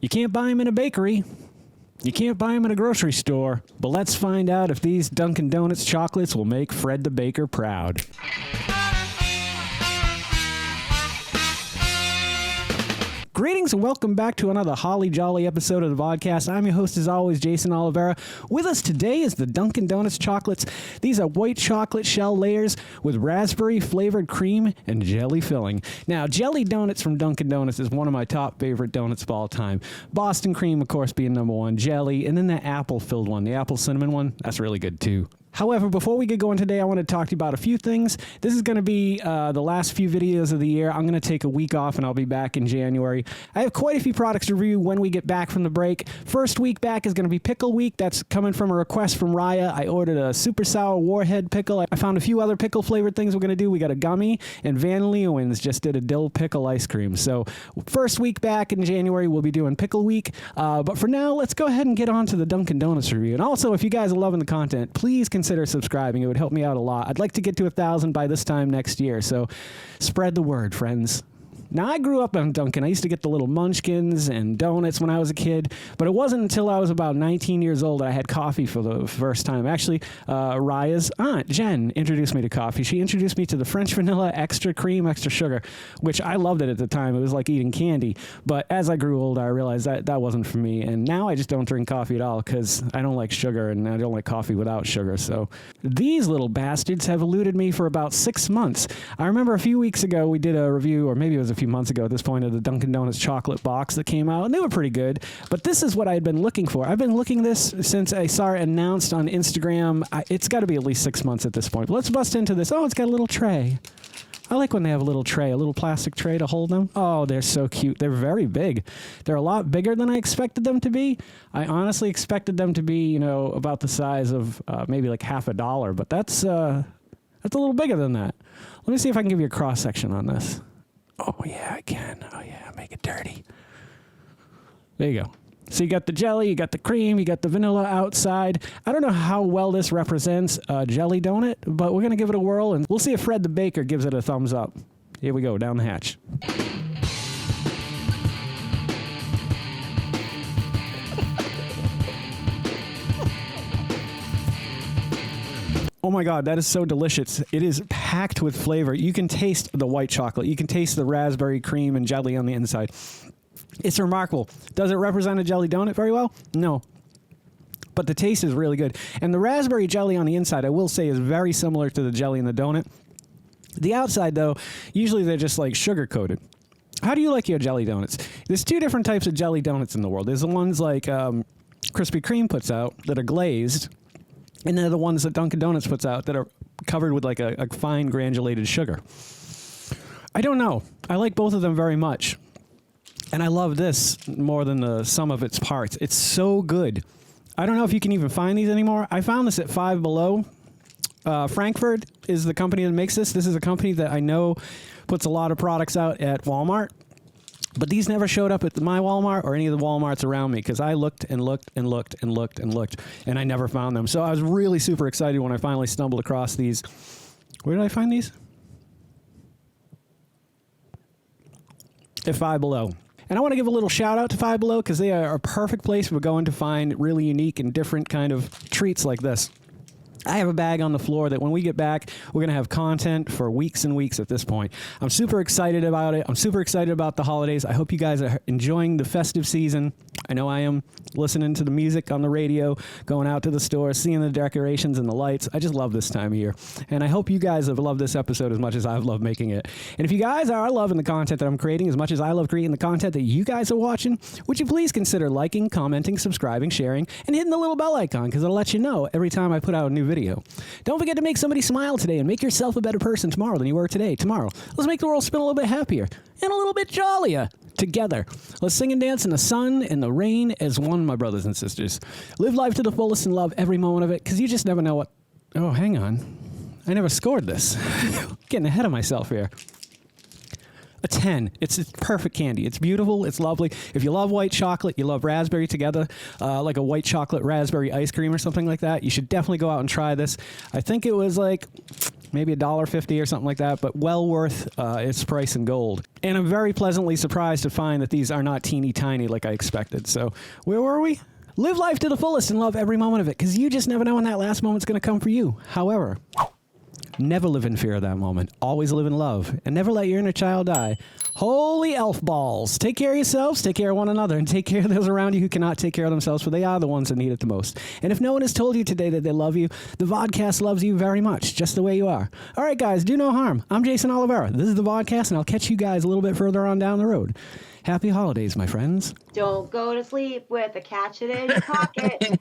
You can't buy them in a bakery. You can't buy them in a grocery store. But let's find out if these Dunkin' Donuts chocolates will make Fred the Baker proud. Greetings and welcome back to another holly jolly episode of the Vodkast. I'm your host as always, Geycen Oliveira. With us today is the Dunkin' Donuts chocolates. These are white chocolate shell layers with raspberry flavored cream and jelly filling. Now, jelly donuts from Dunkin' Donuts is one of my top favorite donuts of all time. Boston cream, of course, being number one, jelly, and then the apple filled one, the apple cinnamon one, that's really good too. However, before we get going today, I want to talk to you about a few things. This is going to be the last few videos of the year. I'm going to take a week off and I'll be back in January. I have quite a few products to review when we get back from the break. First week back is going to be Pickle Week. That's coming from a request from Raya. I ordered a super sour Warhead pickle. I found a few other pickle flavored things we're going to do. We got a gummy, and Van Leeuwen's just did a dill pickle ice cream. So first week back in January, we'll be doing Pickle Week. But for now, let's go ahead and get on to the Dunkin' Donuts review. And also, if you guys are loving the content, please consider subscribing. It would help me out a lot. I'd like to get to 1,000 by this time next year, so spread the word, friends. Now, I grew up on Dunkin'. I used to get the little munchkins and donuts when I was a kid, but it wasn't until I was about 19 years old that I had coffee for the first time. Actually, Raya's aunt, Jen, introduced me to coffee. She introduced me to the French vanilla, extra cream, extra sugar, which I loved it at the time. It was like eating candy. But as I grew older, I realized that wasn't for me, and now I just don't drink coffee at all because I don't like sugar, and I don't like coffee without sugar. So these little bastards have eluded me for about 6 months. I remember a few weeks ago we did a review, or maybe it was a few months ago at this point, of the Dunkin' Donuts chocolate box that came out, and they were pretty good. But this is what I had been looking for. I've been looking this since I saw it announced on Instagram. It's got to be at least 6 months at this point. But let's bust into this. Oh, it's got a little tray. I like when they have a little tray, a little plastic tray to hold them. Oh, they're so cute. They're very big. They're a lot bigger than I expected them to be. I honestly expected them to be, about the size of maybe like $50, but that's a little bigger than that. Let me see if I can give you a cross section on this. Oh, yeah, I can. Oh, yeah, make it dirty. There you go. So you got the jelly, you got the cream, you got the vanilla outside. I don't know how well this represents a jelly donut, but we're going to give it a whirl, and we'll see if Fred the Baker gives it a thumbs up. Here we go, down the hatch. Oh my God, that is so delicious. It is packed with flavor. You can taste the white chocolate. You can taste the raspberry cream and jelly on the inside. It's remarkable. Does it represent a jelly donut very well? No. But the taste is really good. And the raspberry jelly on the inside, I will say, is very similar to the jelly in the donut. The outside, though, usually they're just like sugar-coated. How do you like your jelly donuts? There's two different types of jelly donuts in the world. There's the ones like Krispy Kreme puts out that are glazed, and they're the ones that Dunkin' Donuts puts out that are covered with like a fine granulated sugar. I don't know. I like both of them very much. And I love this more than the sum of its parts. It's so good. I don't know if you can even find these anymore. I found this at Five Below. Frankford is the company that makes this. This is a company that I know puts a lot of products out at Walmart. But these never showed up at my Walmart or any of the Walmarts around me because I looked and looked and looked and looked and looked, and I never found them. So I was really super excited when I finally stumbled across these. Where did I find these? At Five Below. And I want to give a little shout out to Five Below because they are a perfect place for going to find really unique and different kind of treats like this. I have a bag on the floor that when we get back, we're going to have content for weeks and weeks at this point. I'm super excited about it. I'm super excited about the holidays. I hope you guys are enjoying the festive season. I know I am, listening to the music on the radio, going out to the store, seeing the decorations and the lights. I just love this time of year. And I hope you guys have loved this episode as much as I've loved making it. And if you guys are loving the content that I'm creating as much as I love creating the content that you guys are watching, would you please consider liking, commenting, subscribing, sharing, and hitting the little bell icon because it'll let you know every time I put out a new video. Don't forget to make somebody smile today and make yourself a better person tomorrow than you were today. Tomorrow, let's make the world spin a little bit happier and a little bit jollier together. Let's sing and dance in the sun and the rain as one, my brothers and sisters. Live life to the fullest and love every moment of it because you just never know what... Oh, hang on. I never scored this. Getting ahead of myself here. A 10. It's perfect candy. It's beautiful. It's lovely. If you love white chocolate, you love raspberry together, like a white chocolate raspberry ice cream or something like that, you should definitely go out and try this. I think it was like maybe $1.50 or something like that, but well worth its price in gold. And I'm very pleasantly surprised to find that these are not teeny tiny like I expected. So where were we? Live life to the fullest and love every moment of it, because you just never know when that last moment's going to come for you. However, never live in fear of that moment. Always live in love, and never let your inner child die. Holy elf balls. Take care of yourselves, take care of one another, and take care of those around you who cannot take care of themselves, for they are the ones that need it the most. And if no one has told you today that they love you, the Vodkast loves you very much, just the way you are. All right, guys, do no harm. I'm Geycen Oliveira. This is the Vodkast, and I'll catch you guys a little bit further on down the road. Happy holidays, my friends. Don't go to sleep with a catch it in your pocket.